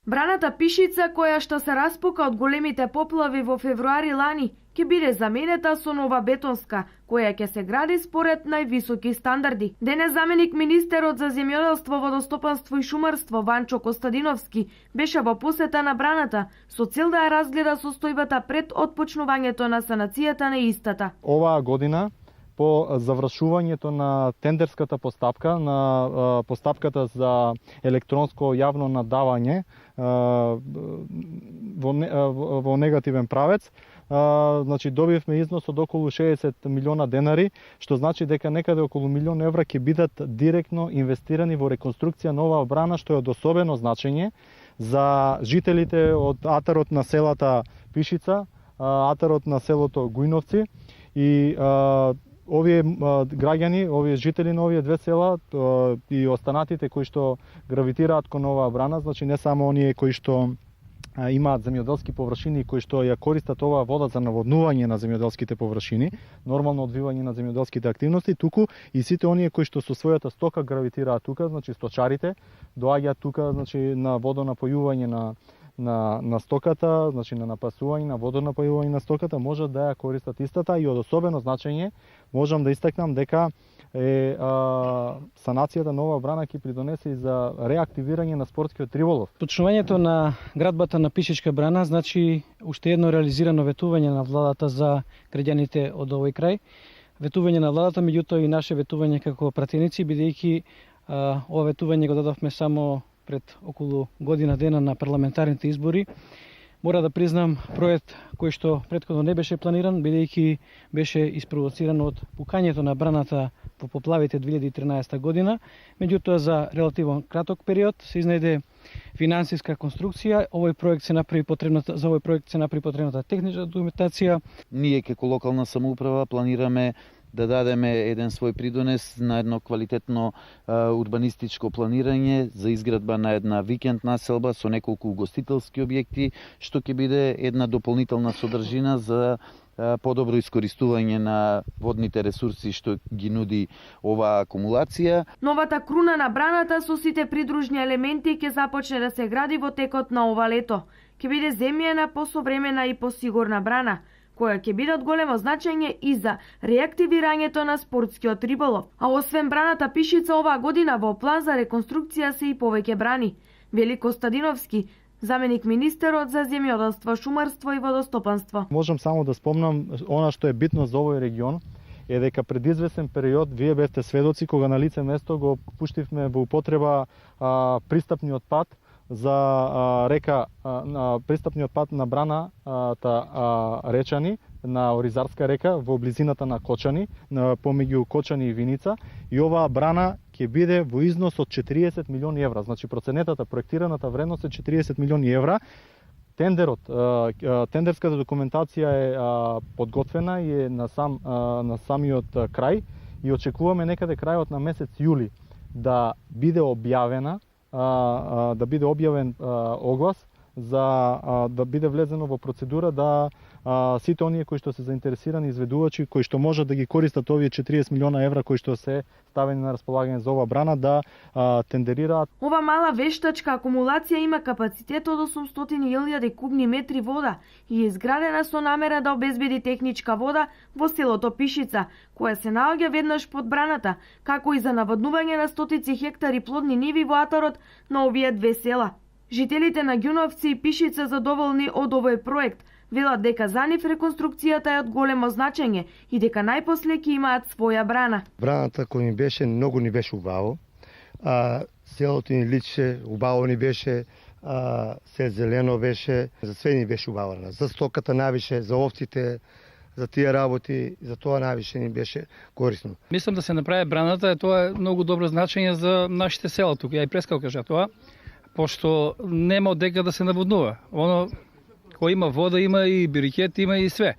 Браната Пишица, која што се распука од големите поплави во февруари лани, ќе биде заменета со нова бетонска, која ќе се гради според највисоки стандарди. Денес заменик министерот за земјоделство, водостопанство и шумарство Ванчо Костадиновски беше во посета на браната со цел да ја разгледа состојбата пред отпочнувањето на санацијата на истата. Оваа година по завршувањето на тендерската постапка, на постапката за електронско јавно надавање во негативен правец, значи добивме износ од околу 60 милиона денари, што значи дека некаде околу милион евра ќе бидат директно инвестирани во реконструкција на оваа брана, што е од особено значење за жителите од атарот на селата Пишица, атарот на селото Гујновци и овие граѓани, овие жители на овие две села и останатите кои што гравитираат кон оваа брана, значи не само оние кои што имаат земјоделски површини кои што ја користат оваа вода за наводнување на земјоделските површини, нормално одвивање на земјоделските активности, туку и сите оние кои што со својата стока гравитираат тука, значи сточарите доаѓаат тука, значи на водонапојување на стоката, значи на напасување, на водонапојување на стоката, можат да ја користат истата и од особено значење можам да истакнам дека санацијата на оваа брана ќе придонесе и за реактивирање на спортскиот риболов. Почнувањето на градбата на Пишичка брана значи уште едно реализирано ветување на владата за граѓаните од овој крај. Ветување на владата, меѓутоа и наше ветување како пратеници, бидејќи ова ветување го дадовме само пред околу година дена на парламентарните избори. Мора да признам проект кој што претходно не беше планиран, бидејќи беше испровоциран од пукањето на браната во поплавите 2013 година. Меѓутоа за релативно краток период се изнајде финансиска конструкција. За овој проект се направи потребната техничка документација. Ние како локална самоуправа планираме да дадеме еден свој придонес на едно квалитетно урбанистичко планирање за изградба на една викенд населба со неколку угостителски објекти, што ќе биде една дополнителна содржина за подобро искористување на водните ресурси што ги нуди оваа акумулација. Новата круна на браната со сите придружни елементи ќе започне да се гради во текот на ова лето. Ќе биде земјена, посовремена и посигурна брана, која ќе биде од големо значење и за реактивирањето на спортскиот риболов. А освен браната Пишица, оваа година во план за реконструкција се и повеќе брани. Вели Костадиновски, заменик министерот за земјоделство, шумарство и водостопанство. Можам само да спомнам она што е битно за овој регион е дека пред известен период вие бевте сведоци кога на лице место го пуштивме во употреба пристапниот пат за река, пристапниот пат на браната Речани, на Оризарска река во близината на Кочани, помеѓу Кочани и Виница, и оваа брана ќе биде во износ од 40 милиони евра. Значи проценетата, проектираната вредност е 40 милиони евра. Тендерската документација е подготвена и е на самиот крај и очекуваме некаде крајот на месец јули да биде објавен оглас за да биде влезено во процедура да сите оние кои што се заинтересирани изведувачи, кои што можат да ги користат овие 40 милиона евра кои што се ставени на располагање за оваа брана да тендерираат. Ова мала вештачка акумулација има капацитет од 800.000 кубни метри вода и е изградена со намера да обезбеди техничка вода во селото Пишица, која се наоѓа веднаш под браната, како и за наводнување на стотици хектари плодни ниви во атарот на овие две села. Жителите на Гјуновци и Пишица задоволни од овој проект, велат дека за нив реконструкцијата е од големо значење и дека најпосле ќе имаат своја брана. Браната која ни беше, многу ни беше убаво. Селото ни личеше, убаво ни беше, се зелено беше, за све ни беше убаво. За стоката навише, за овците, за тие работи, за тоа навише ни беше корисно. Мислам да се направи браната, тоа е многу добро значење за нашите села тука. Ја и прескал кажа тоа, пошто нема од дека да се наводнува. Кој има вода, има и бирикет, има и све.